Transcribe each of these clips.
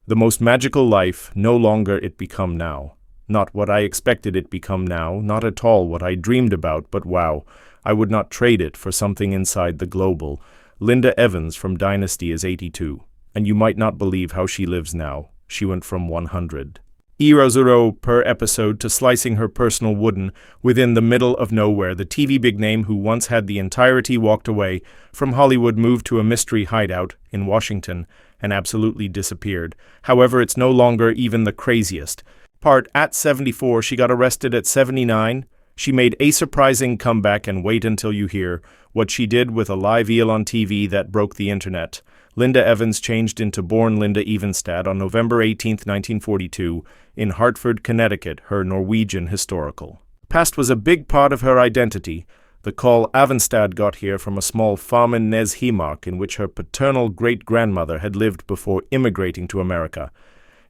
The most magical life, no longer it become now. Not what I expected it become now, not at all what I dreamed about, but wow, I would not trade it for something inside the global. Linda Evans from Dynasty is 82, and you might not believe how she lives now. She went from 100 €0 per episode to slicing her personal wooden within the middle of nowhere. The TV big name who once had the entirety walked away from Hollywood, moved to a mystery hideout in Washington, and absolutely disappeared. However, it's no longer even the craziest part. At 74, she got arrested at 79. She made a surprising comeback, and wait until you hear what she did with a live eel on TV that broke the internet. Linda Evans changed into born Linda Evenstad on November 18, 1942, in Hartford, Connecticut. Her Norwegian historical past was a big part of her identity. The call Evenstad got here from a small farm in Nes Hemark in which her paternal great-grandmother had lived before immigrating to America.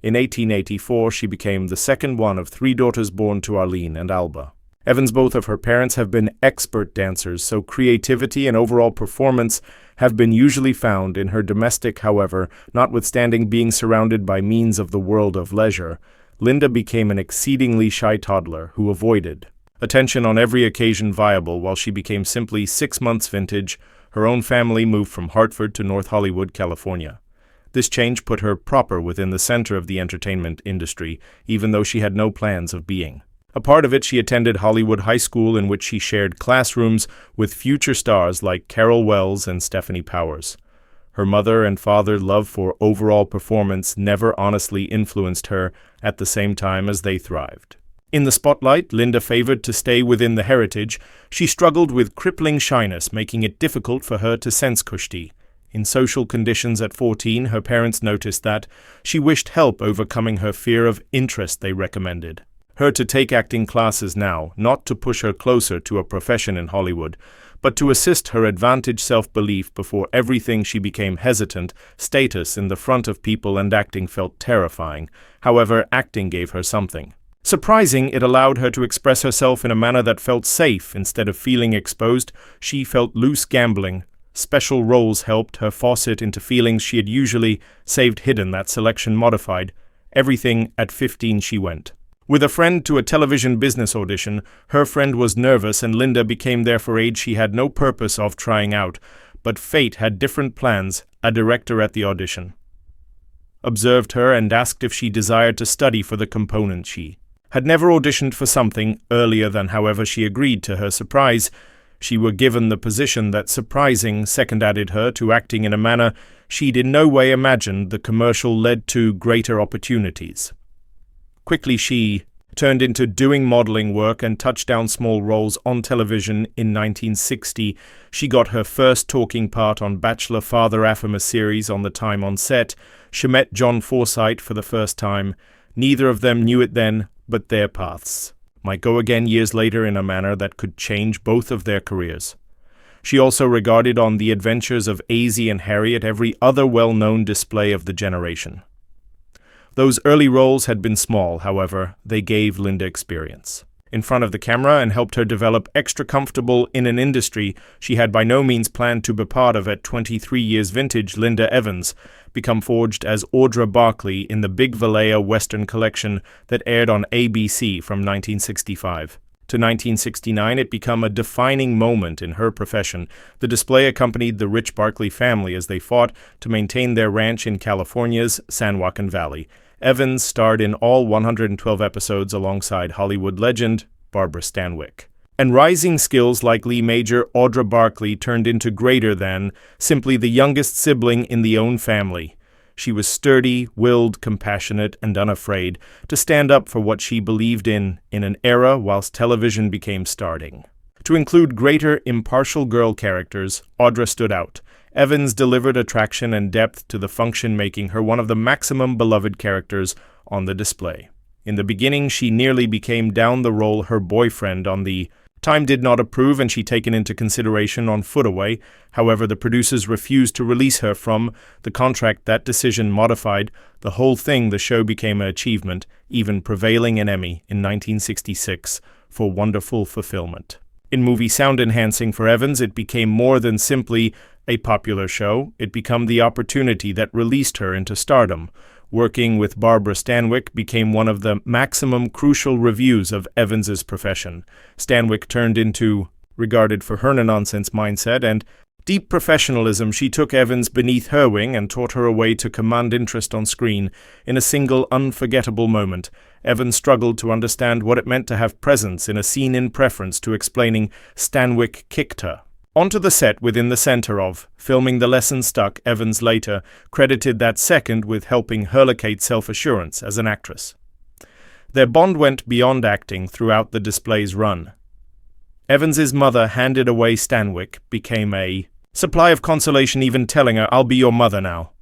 In 1884, she became the second one of 3 daughters born to Arlene and Alba Evans. Both of her parents have been expert dancers, so creativity and overall performance have been usually found in her domestic. However, notwithstanding being surrounded by means of the world of leisure, Linda became an exceedingly shy toddler who avoided attention on every occasion viable. While she became simply 6 months vintage, her own family moved from Hartford to North Hollywood, California. This change put her proper within the center of the entertainment industry, even though she had no plans of being a part of it. She attended Hollywood High School, in which she shared classrooms with future stars like Carol Wells and Stephanie Powers. Her mother and father's love for overall performance never honestly influenced her at the same time as they thrived. In the spotlight, Linda favored to stay within the heritage. She struggled with crippling shyness, making it difficult for her to sense kushti. In social conditions at 14, her parents noticed that she wished help overcoming her fear of interest. They recommended her to take acting classes now, not to push her closer to a profession in Hollywood, but to assist her advantage self-belief. Before everything, she became hesitant. Status in the front of people and acting felt terrifying. However, acting gave her something surprising. It allowed her to express herself in a manner that felt safe. Instead of feeling exposed, she felt loose. Gambling special roles helped her faucet into feelings she had usually saved hidden. That selection modified everything. At 15, she went with a friend to a television business audition. Her friend was nervous, and Linda became there for age. She had no purpose of trying out, but fate had different plans. A director at the audition observed her and asked if she desired to study for the component. She had never auditioned for something earlier than. However, she agreed. To her surprise, she were given the position. That surprising second added her to acting in a manner she'd in no way imagined. The commercial led to greater opportunities. Quickly, she turned into doing modeling work and touched down small roles on television. In 1960, she got her first talking part on Bachelor Father Afama series. On the time on set, she met John Forsythe for the first time. Neither of them knew it then, but their paths might go again years later in a manner that could change both of their careers. She also regarded on the adventures of Azy and Harriet, every other well-known display of the generation. Those early roles had been small, however, they gave Linda experience in front of the camera and helped her develop extra comfortable in an industry she had by no means planned to be part of. At 23 years vintage, Linda Evans became forged as Audra Barkley in the Big Vallejo Western collection that aired on ABC from 1965 to 1969. It became a defining moment in her profession. The display accompanied the rich Barkley family as they fought to maintain their ranch in California's San Joaquin Valley. Evans starred in all 112 episodes alongside Hollywood legend Barbara Stanwyck. And rising skills like Lee Major, Audra Barkley turned into greater than simply the youngest sibling in the own family. She was sturdy, willed, compassionate, and unafraid to stand up for what she believed in an era whilst television became starting to include greater impartial girl characters. Audra stood out. Evans delivered attraction and depth to the function, making her one of the maximum beloved characters on the display. In the beginning, she nearly became down the role her boyfriend on the time did not approve, and she taken into consideration on Footaway. However, the producers refused to release her from the contract. That decision modified the whole thing. The show became an achievement, even prevailing an Emmy in 1966 for wonderful fulfillment. In movie sound enhancing for Evans, it became more than simply a popular show. It became the opportunity that released her into stardom. Working with Barbara Stanwyck became one of the maximum crucial reviews of Evans's profession. Stanwyck turned into regarded for her nonsense mindset and deep professionalism. She took Evans beneath her wing and taught her a way to command interest on screen. In a single unforgettable moment, Evans struggled to understand what it meant to have presence in a scene in preference to explaining Stanwyck kicked her. Onto the set within the center of filming The Lesson Stuck, Evans later credited that second with helping her locate self-assurance as an actress. Their bond went beyond acting throughout the display's run. Evans's mother handed away Stanwyck became a supply of consolation, even telling her, "I'll be your mother now."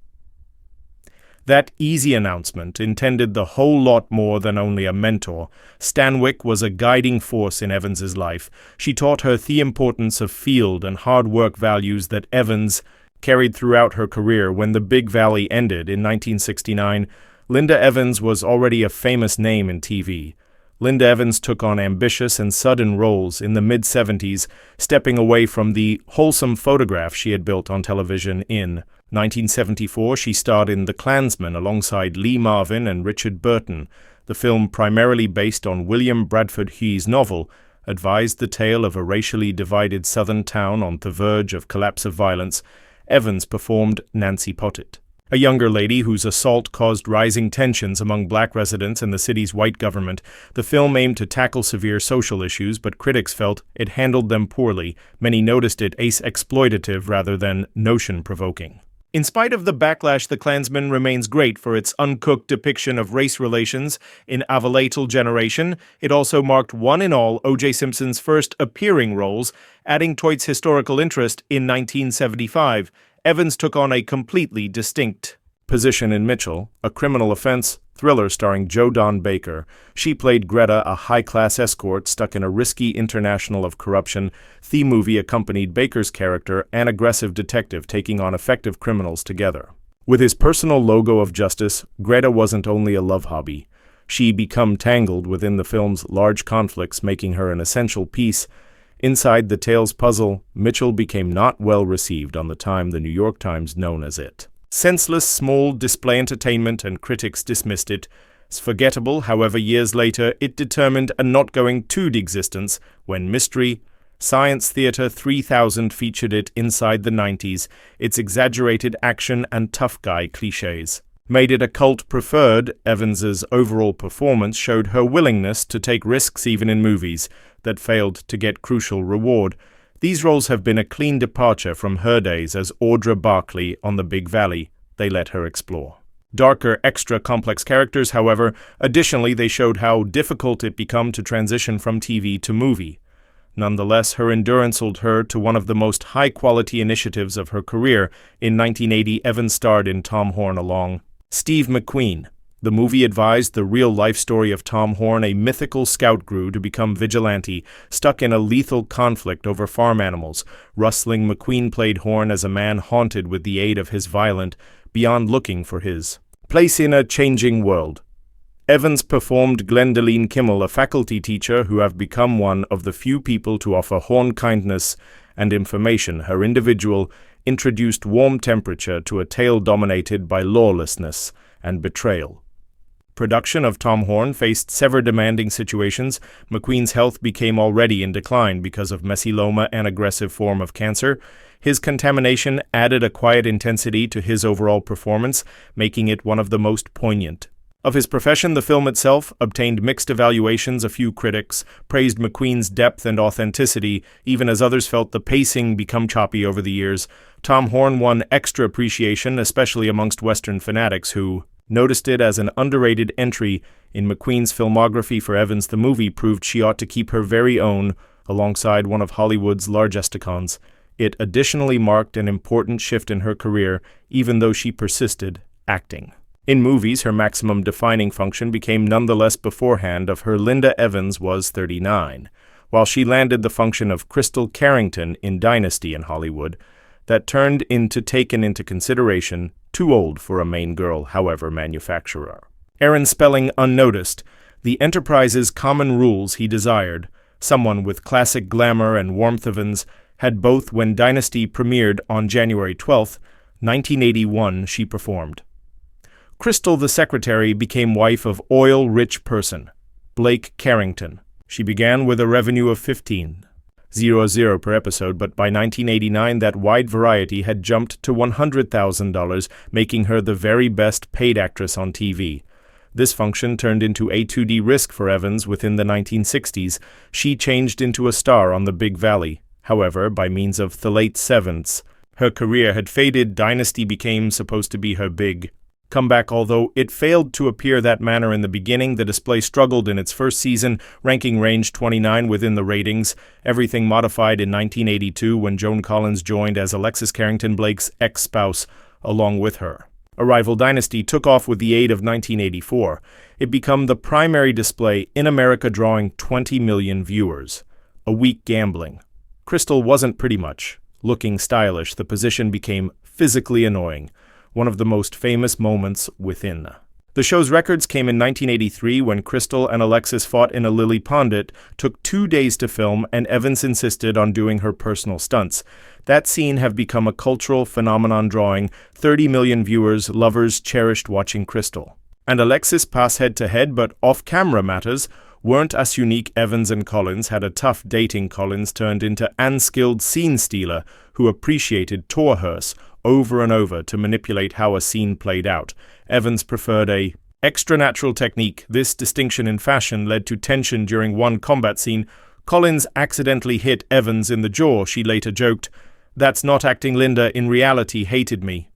That easy announcement intended the whole lot more than only a mentor. Stanwyck was a guiding force in Evans's life. She taught her the importance of field and hard work, values that Evans carried throughout her career. When The Big Valley ended in 1969, Linda Evans was already a famous name in TV. Linda Evans took on ambitious and sudden roles in the mid-70s, stepping away from the wholesome photograph she had built on television. In 1974, she starred in The Klansman alongside Lee Marvin and Richard Burton. The film, primarily based on William Bradford Hughes' novel, advised the tale of a racially divided southern town on the verge of collapse of violence. Evans performed Nancy Pottet, a younger lady whose assault caused rising tensions among black residents and the city's white government. The film aimed to tackle severe social issues, but critics felt it handled them poorly. Many noticed it as exploitative rather than notion-provoking. In spite of the backlash, The Klansman remains great for its uncooked depiction of race relations in a volatile generation. It also marked one and all O.J. Simpson's first appearing roles, adding to its historical interest. In 1975, Evans took on a completely distinct position in Mitchell, a criminal offense thriller starring Joe Don Baker. She played Greta, a high-class escort stuck in a risky international of corruption. The movie accompanied Baker's character, an aggressive detective taking on effective criminals together. With his personal logo of justice, Greta wasn't only a love hobby. She became tangled within the film's large conflicts, making her an essential piece. Inside the tale's puzzle, Mitchell became not well received on the time the New York Times known as it. Senseless, small display entertainment, and critics dismissed it as forgettable. However, years later, it determined a not going to existence when Mystery Science Theater 3000 featured it inside the 90s. Its exaggerated action and tough guy cliches made it a cult preferred. Evans's overall performance showed her willingness to take risks even in movies that failed to get crucial reward. These roles have been a clean departure from her days as Audra Barkley on The Big Valley. They let her explore darker, extra complex characters. However, additionally, they showed how difficult it became to transition from TV to movie. Nonetheless, her endurance led her to one of the most high-quality initiatives of her career. In 1980, Evans starred in Tom Horn along Steve McQueen. The movie advised the real-life story of Tom Horn, a mythical scout grew to become vigilante, stuck in a lethal conflict over farm animals. Rustling, McQueen played Horn as a man haunted with the aid of his violent, beyond looking for his place in a changing world. Evans performed Glendaline Kimmel, a faculty teacher who have become one of the few people to offer Horn kindness and information. Her individual introduced warm temperature to a tale dominated by lawlessness and betrayal. Production of Tom Horn faced several demanding situations. McQueen's health became already in decline because of mesothelioma, an aggressive form of cancer. His contamination added a quiet intensity to his overall performance, making it one of the most poignant of his profession. The film itself obtained mixed evaluations. A few critics praised McQueen's depth and authenticity, even as others felt the pacing become choppy over the years. Tom Horn won extra appreciation, especially amongst Western fanatics who noticed it as an underrated entry in McQueen's filmography. For Evans, the movie proved she ought to keep her very own alongside one of Hollywood's largest icons. It additionally marked an important shift in her career, even though she persisted acting in movies. Her maximum defining function became nonetheless beforehand of her. Linda Evans was 39, while she landed the function of Crystal Carrington in Dynasty in Hollywood. That turned into taken into consideration, too old for a main girl, however, manufacturer. Aaron Spelling unnoticed, the Enterprise's common rules he desired. Someone with classic glamour and warmth. Evans had both. When Dynasty premiered on January 12, 1981, she performed Crystal, the secretary, became wife of oil-rich person, Blake Carrington. She began with a revenue of $15,000 per episode, but by 1989 that wide variety had jumped to $100,000, making her the very best paid actress on TV. This function turned into A2D risk for Evans within the 1960s. She changed into a star on the Big Valley. However, by means of the late 70s, her career had faded. Dynasty became supposed to be her big comeback, although it failed to appear that manner in the beginning. The display struggled in its first season, ranking range 29 within the ratings. Everything modified in 1982 when Joan Collins joined as Alexis Carrington, Blake's ex-spouse, along with her. A rival Dynasty took off with the aid of 1984. It became the primary display in America, drawing 20 million viewers. A week gambling. Crystal wasn't pretty much looking stylish. The position became physically annoying. One of the most famous moments within. The show's records came in 1983 when Crystal and Alexis fought in a lily pond. It took 2 days to film, and Evans insisted on doing her personal stunts. That scene have become a cultural phenomenon, drawing 30 million viewers. Lovers cherished watching Crystal and Alexis pass head-to-head, but off-camera matters weren't as unique. Evans and Collins had a tough dating. Collins turned into unskilled scene stealer who appreciated tour-hearse over and over to manipulate how a scene played out. Evans preferred a extra-natural technique. This distinction in fashion led to tension during one combat scene. Collins accidentally hit Evans in the jaw. She later joked, "That's not acting. Linda, in reality, hated me."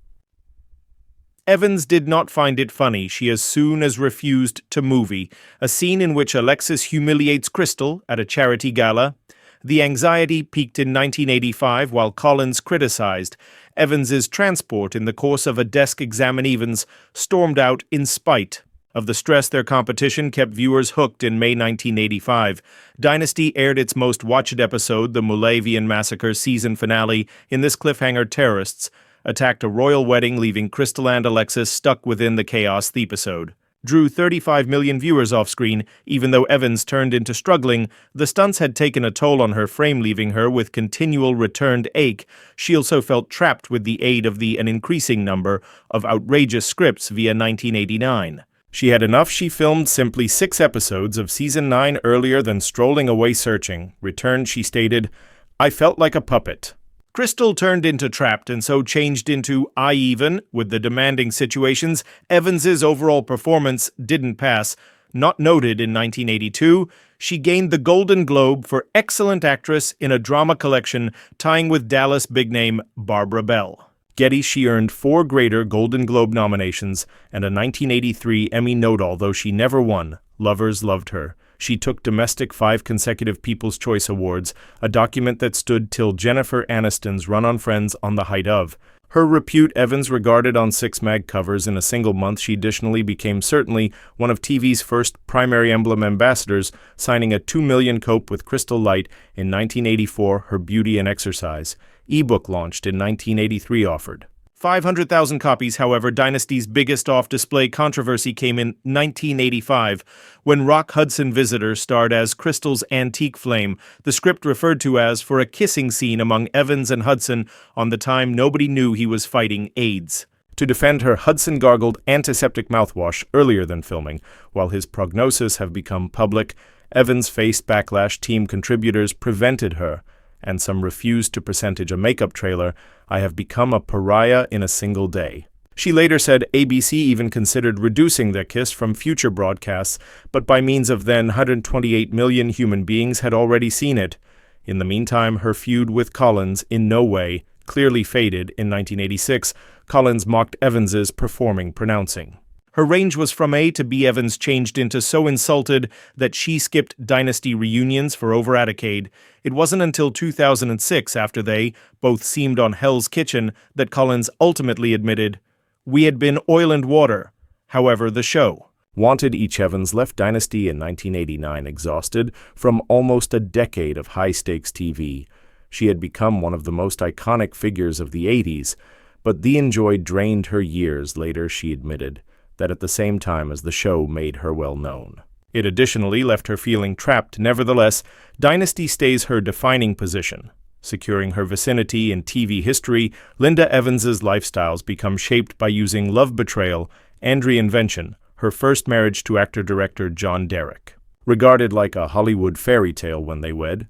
Evans did not find it funny. She as soon as refused to movie, a scene in which Alexis humiliates Crystal at a charity gala. The anxiety peaked in 1985 while Collins criticized Evans's transport in the course of a desk exam. Evans stormed out in spite of the stress. Their competition kept viewers hooked. In May 1985, Dynasty aired its most watched episode, the Moravian Massacre season finale. In this cliffhanger, terrorists attacked a royal wedding, leaving Crystal and Alexis stuck within the chaos. The episode drew 35 million viewers off-screen. Even though Evans turned into struggling, the stunts had taken a toll on her frame, leaving her with continual returned ache. She also felt trapped with the aid of an increasing number of outrageous scripts via 1989. She had enough. She filmed simply 6 episodes of season 9 earlier than strolling away searching. Returned, she stated, "I felt like a puppet." Crystal turned into trapped and so changed into even with the demanding situations. Evans's overall performance didn't pass. Not noted in 1982, she gained the Golden Globe for Excellent Actress in a Drama Collection, tying with Dallas big name Barbara Bell. Getty, she earned 4 greater Golden Globe nominations and a 1983 Emmy note. Although she never won, lovers loved her. She took domestic 5 consecutive People's Choice Awards, a document that stood till Jennifer Aniston's run on Friends on the height of her repute. Evans regarded on 6 mag covers in a single month. She additionally became certainly one of TV's first primary emblem ambassadors, signing a $2 million cope with Crystal Light in 1984. Her Beauty and Exercise ebook launched in 1983 offered 500,000 copies. However, Dynasty's biggest off-display controversy came in 1985, when Rock Hudson Visitor starred as Crystal's antique flame. The script referred to as for a kissing scene among Evans and Hudson on the time nobody knew he was fighting AIDS. To defend her, Hudson gargled antiseptic mouthwash earlier than filming. While his prognosis have become public, Evans faced backlash. Team contributors prevented her, and some refused to percentage a makeup trailer. "I have become a pariah in a single day." She later said ABC even considered reducing their kiss from future broadcasts, but by means of then 128 million human beings had already seen it. In the meantime, her feud with Collins in no way clearly faded. In 1986, Collins mocked Evans's performing, pronouncing her range was from A to B. Evans changed into so insulted that she skipped Dynasty reunions for over a decade. It wasn't until 2006, after they both seemed on Hell's Kitchen, that Collins ultimately admitted, "We had been oil and water." However, the show wanted each. Evans left Dynasty in 1989 exhausted from almost a decade of high-stakes TV. She had become one of the most iconic figures of the 80s, but the enjoy drained her years. Later, she admitted that at the same time as the show made her well known, it additionally left her feeling trapped. Nevertheless, Dynasty stays her defining position, securing her vicinity in TV history. Linda Evans's lifestyles become shaped by using love, betrayal, Andrea Invention, her first marriage to actor-director John Derek. Regarded like a Hollywood fairy tale when they wed.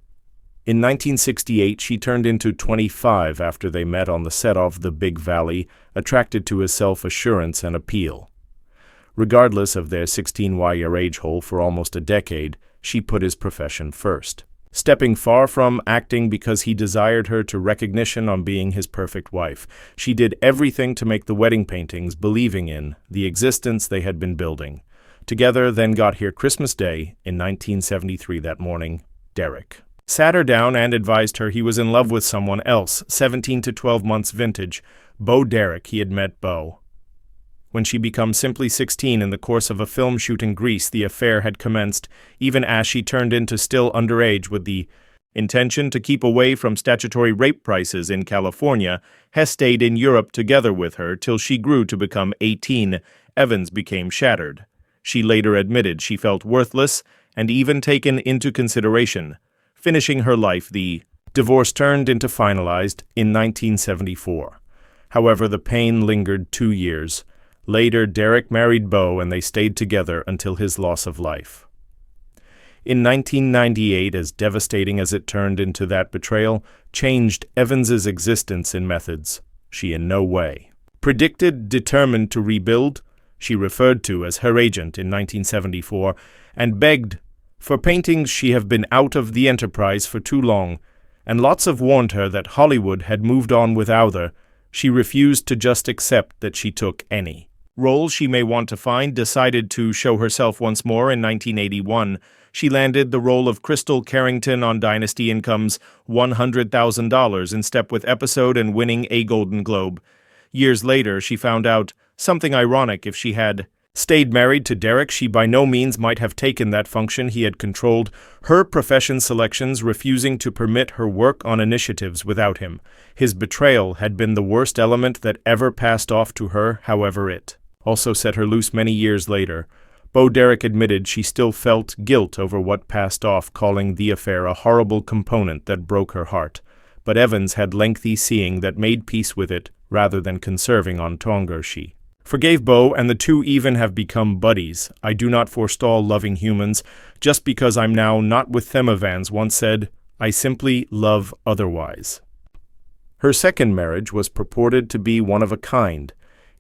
In 1968, she turned into 25 after they met on the set of The Big Valley, attracted to his self-assurance and appeal. Regardless of their 16-year age hole for almost a decade, she put his profession first, stepping far from acting because he desired her to recognition on being his perfect wife. She did everything to make the wedding paintings, believing in the existence they had been building. Together, then got here Christmas Day in 1973 that morning, Derek sat her down and advised her he was in love with someone else, 17 to 12 months vintage, Bo Derek. He had met Bo when she became simply 16 in the course of a film shoot in Greece. The affair had commenced, even as she turned into still underage with the intention to keep away from statutory rape prices in California. Hess stayed in Europe together with her till she grew to become 18. Evans became shattered. She later admitted she felt worthless and even taken into consideration, finishing her life. The divorce turned into finalized in 1974. However, the pain lingered 2 years. Later, Derek married Bo and they stayed together until his loss of life. In 1998, as devastating as it turned into, that betrayal changed Evans's existence in methods she in no way predicted. Determined to rebuild, she referred to as her agent in 1974 and begged for paintings. She have been out of the enterprise for too long, and lots have warned her that Hollywood had moved on without her. She refused to just accept that she took any role she may want to find. Decided to show herself once more in 1981. She landed the role of Crystal Carrington on Dynasty, Income's $100,000 in step with episode and winning a Golden Globe. Years later, she found out something ironic. If she had stayed married to Derek, she by no means might have taken that function. He had controlled her profession selections, refusing to permit her work on initiatives without him. His betrayal had been the worst element that ever passed off to her. However, it also set her loose many years later. Bo Derek admitted she still felt guilt over what passed off, calling the affair a horrible component that broke her heart. But Evans had lengthy seeing that made peace with it rather than conserving on Tonga. She forgave Bo, and the two even have become buddies. I do not forestall loving humans just because I'm now not with them, Evans once said. I simply love otherwise. Her second marriage was purported to be one of a kind.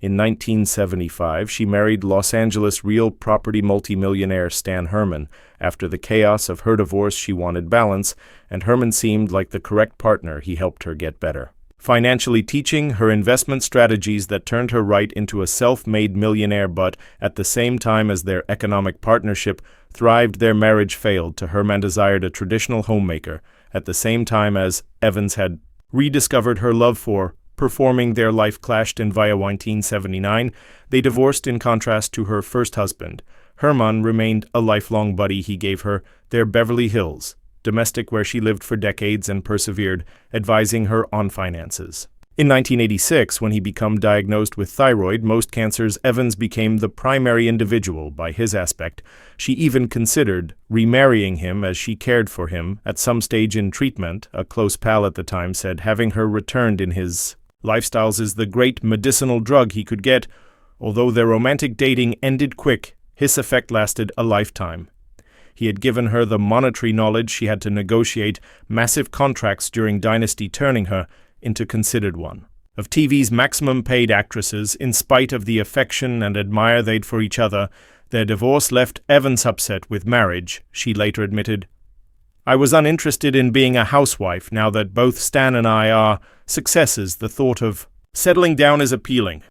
In 1975, she married Los Angeles real property multimillionaire Stan Herman. After the chaos of her divorce, she wanted balance, and Herman seemed like the correct partner. He helped her get better, financially teaching her investment strategies that turned her right into a self-made millionaire. But at the same time as their economic partnership thrived, their marriage failed. To Herman desired a traditional homemaker. At the same time as Evans had rediscovered her love for performing, their life clashed in via 1979. They divorced. In contrast to her first husband, Herman remained a lifelong buddy. He gave her their Beverly Hills domestic where she lived for decades and persevered, advising her on finances. In 1986, when he became diagnosed with thyroid, most cancers, Evans became the primary individual by his aspect. She even considered remarrying him as she cared for him at some stage in treatment. A close pal at the time said having her returned in his lifestyles is the great medicinal drug he could get. Although their romantic dating ended quick, his effect lasted a lifetime. He had given her the monetary knowledge she had to negotiate massive contracts during Dynasty, turning her into considered one of TV's maximum paid actresses. In spite of the affection and admire they'd for each other, their divorce left Evans upset with marriage. She later admitted, I was uninterested in being a housewife. Now that both Stan and I are successes, the thought of settling down is appealing.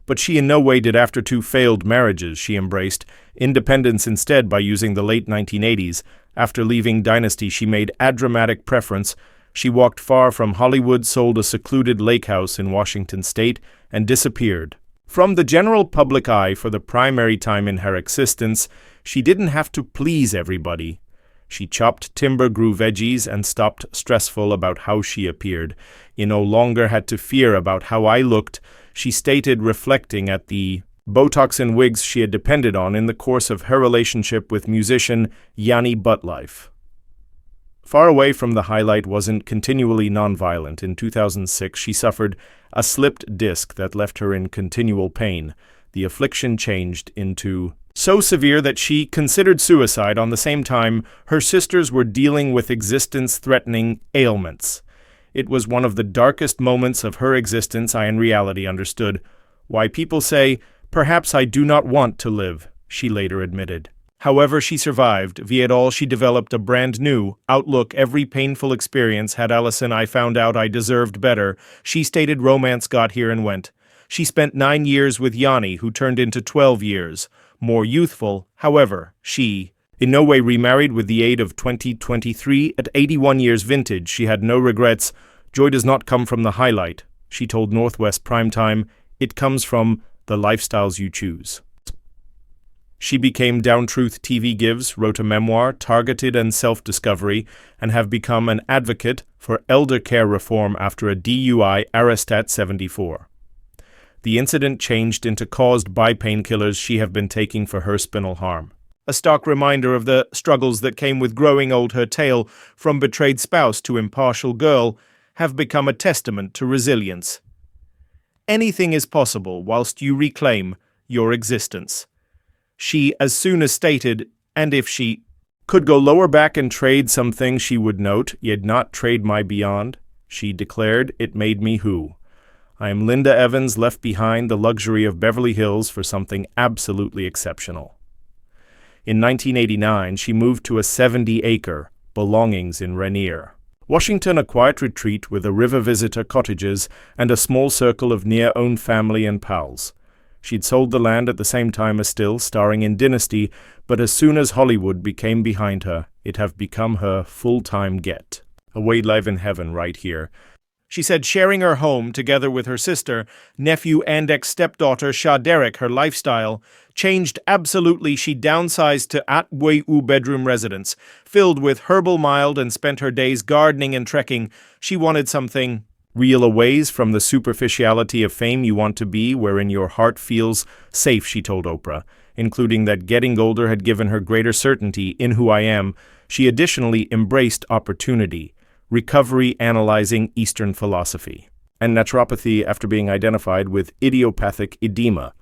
But she in no way did. After 2 failed marriages, she embraced independence instead by using the late 1980s. After leaving Dynasty, she made a dramatic preference. She walked far from Hollywood, sold a secluded lake house in Washington state, and disappeared from the general public eye for the primary time in her existence. She didn't have to please everybody. She chopped timber, grew veggies, and stopped stressful about how she appeared. You no longer had to fear about how I looked, she stated, reflecting at the Botox and wigs she had depended on in the course of her relationship with musician Yanni Buttlife. Far away from the highlight wasn't continually nonviolent. In 2006, she suffered a slipped disc that left her in continual pain. The affliction changed into so severe that she considered suicide. On the same time, her sisters were dealing with existence-threatening ailments. It was one of the darkest moments of her existence. I in reality understood why people say, "Perhaps I do not want to live," she later admitted. However, she survived. Via it all, she developed a brand new outlook. Every painful experience had Allison. I found out I deserved better. She stated romance got here and went. She spent 9 years with Yanni, who turned into 12 years. More youthful, however, she in no way remarried with the aid of 2023 at 81 years vintage. She had no regrets. Joy does not come from the highlight, she told Northwest Primetime. It comes from the lifestyles you choose. She became Down Truth TV Gives, wrote a memoir, Targeted and Self-Discovery, and have become an advocate for elder care reform after a DUI arrest at 74. The incident changed into caused by painkillers she have been taking for her spinal harm. A stark reminder of the struggles that came with growing old. Her tale, from betrayed spouse to impartial girl, have become a testament to resilience. Anything is possible whilst you reclaim your existence. She as soon as stated, and if she could go lower back and trade some things she would note, yet not trade my beyond, she declared, it made me who. I am Linda Evans, left behind the luxury of Beverly Hills for something absolutely exceptional. In 1989, she moved to a 70-acre belongings in Rainier, Washington, a quiet retreat with a river visitor cottages and a small circle of near-owned family and pals. She'd sold the land at the same time as still starring in Dynasty, but as soon as Hollywood became behind her, it have become her full-time get. Away live in heaven right here. She said sharing her home together with her sister, nephew and ex-stepdaughter Shah Derek, her lifestyle changed absolutely. She downsized to at-way-oo bedroom residence, filled with herbal mild, and spent her days gardening and trekking. She wanted something real, aways from the superficiality of fame. You want to be wherein your heart feels safe, she told Oprah, including that getting older had given her greater certainty in who I am. She additionally embraced opportunity, recovery, analyzing Eastern philosophy, and naturopathy after being identified with idiopathic edema.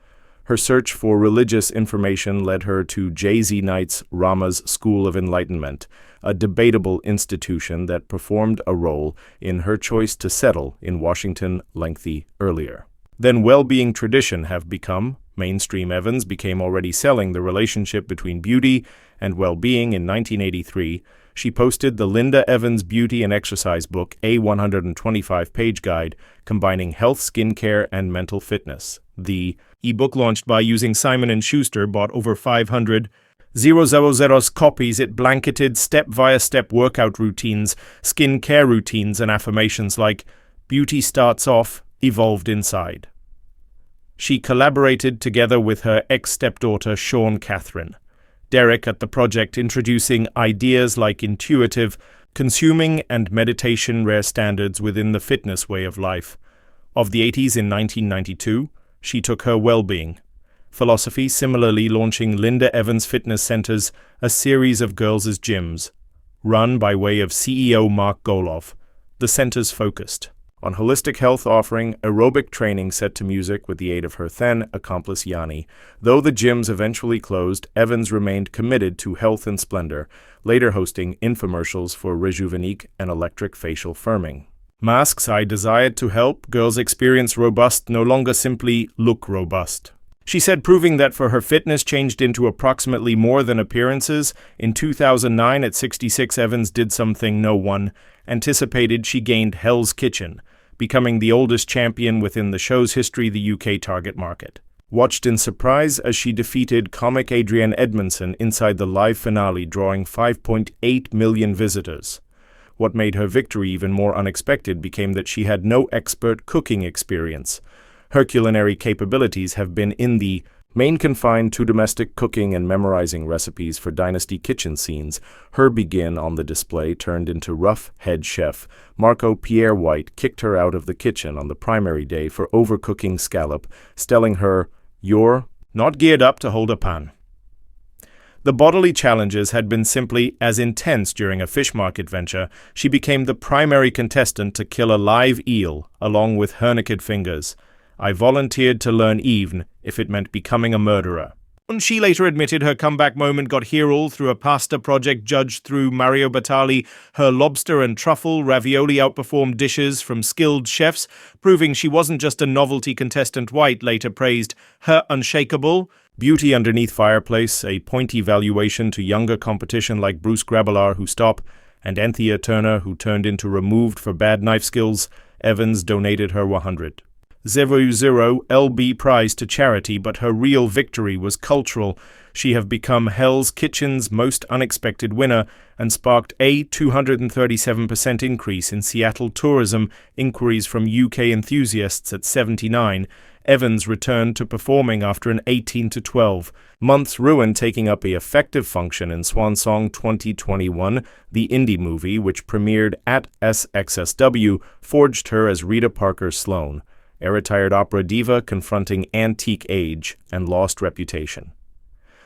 Her search for religious information led her to J.Z. Knight's Rama's School of Enlightenment, a debatable institution that performed a role in her choice to settle in Washington lengthy earlier. Then well-being tradition have become mainstream. Evans became already selling the relationship between beauty and well-being. In 1983, she posted the Linda Evans Beauty and Exercise book, a 125-page guide combining health, skincare, and mental fitness. The ebook, launched by using Simon & Schuster, bought over 500,000 copies. It blanketed step-via-step workout routines, skincare routines, and affirmations like, "Beauty starts off, evolved inside." She collaborated together with her ex-stepdaughter, Sean Catherine Derek, at the project, introducing ideas like intuitive consuming and meditation, rare standards within the fitness way of life. Of the 80s, in 1992, she took her well-being philosophy, similarly launching Linda Evans Fitness Centers, a series of girls' gyms, run by way of CEO Mark Goloff. The centers focused on holistic health, offering aerobic training set to music with the aid of her then accomplice Yanni. Though the gyms eventually closed, Evans remained committed to health and splendor, later hosting infomercials for Rejuvenique and electric facial firming. Masks. I desired to help girls experience robust, no longer simply look robust, she said, proving that for her fitness changed into approximately more than appearances. In 2009, at 66, Evans did something no one anticipated. She gained Hell's Kitchen, becoming the oldest champion within the show's history, the UK target market. Watched in surprise as she defeated comic Adrienne Edmondson inside the live finale, drawing 5.8 million visitors. What made her victory even more unexpected became that she had no expert cooking experience. Her culinary capabilities have been in the main confined to domestic cooking and memorizing recipes for Dynasty kitchen scenes. Her begin on the display turned into rough head chef Marco Pierre White kicked her out of the kitchen on the primary day for overcooking scallop, telling her, "You're not geared up to hold a pan." The bodily challenges had been simply as intense. During a fish market venture, she became the primary contestant to kill a live eel along with her naked fingers. I volunteered to learn even if it meant becoming a murderer. She later admitted her comeback moment got here all through a pasta project judged through Mario Batali. Her lobster and truffle ravioli outperformed dishes from skilled chefs, proving she wasn't just a novelty contestant. White later praised her unshakable beauty underneath fireplace, a pointy valuation to younger competition like Bruce Grabelar, who stopped, and Anthea Turner, who turned into removed for bad knife skills. Evans donated her 100. 0 LB prize to charity, but her real victory was cultural. She have become Hell's Kitchen's most unexpected winner and sparked a 237% increase in Seattle tourism inquiries from UK enthusiasts at 79. Evans returned to performing after an 18 to 12 months ruin, taking up a effective function in Swan Song 2021. The indie movie, which premiered at SXSW, forged her as Rita Parker Sloan, a retired opera diva confronting antique age and lost reputation.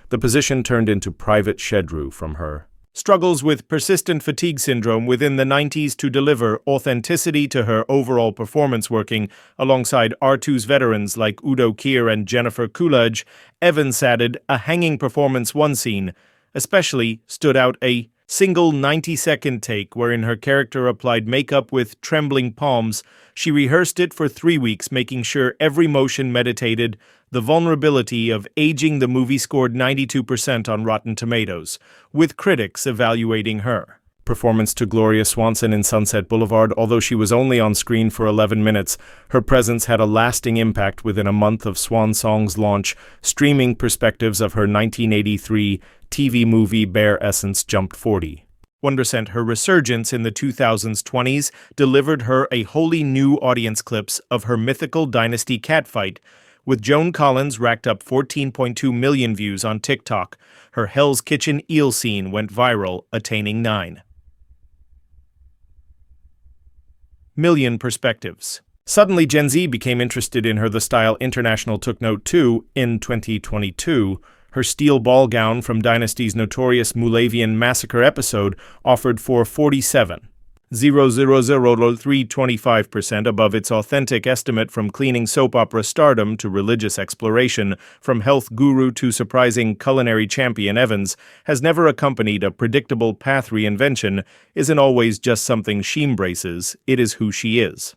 The position turned into Private Shedru from her struggles with persistent fatigue syndrome within the 90s to deliver authenticity to her overall performance. Working alongside R2's veterans like Udo Kier and Jennifer Coolidge, Evans added a hanging performance. One scene especially stood out, a single 90-second take wherein her character applied makeup with trembling palms. She rehearsed it for 3 weeks, making sure every motion meditated the vulnerability of aging. The movie scored 92% on Rotten Tomatoes, with critics evaluating her performance to Gloria Swanson in Sunset Boulevard. Although she was only on screen for 11 minutes, her presence had a lasting impact. Within a month of Swan Song's launch, streaming perspectives of her 1983 TV movie Bare Essence jumped 41%. Her resurgence in the 2020s delivered her a wholly new audience. Clips of her mythical Dynasty catfight with Joan Collins racked up 14.2 million views on TikTok. Her Hell's Kitchen eel scene went viral, attaining 9 million perspectives. Suddenly, Gen Z became interested in her. The Style International took note too. In 2022, her steel ball gown from Dynasty's notorious Moulavian Massacre episode offered for 47,000,325% above its authentic estimate. From cleaning soap opera stardom to religious exploration, from health guru to surprising culinary champion, Evans has never accompanied a predictable path. Reinvention isn't always just something she embraces, it is who she is.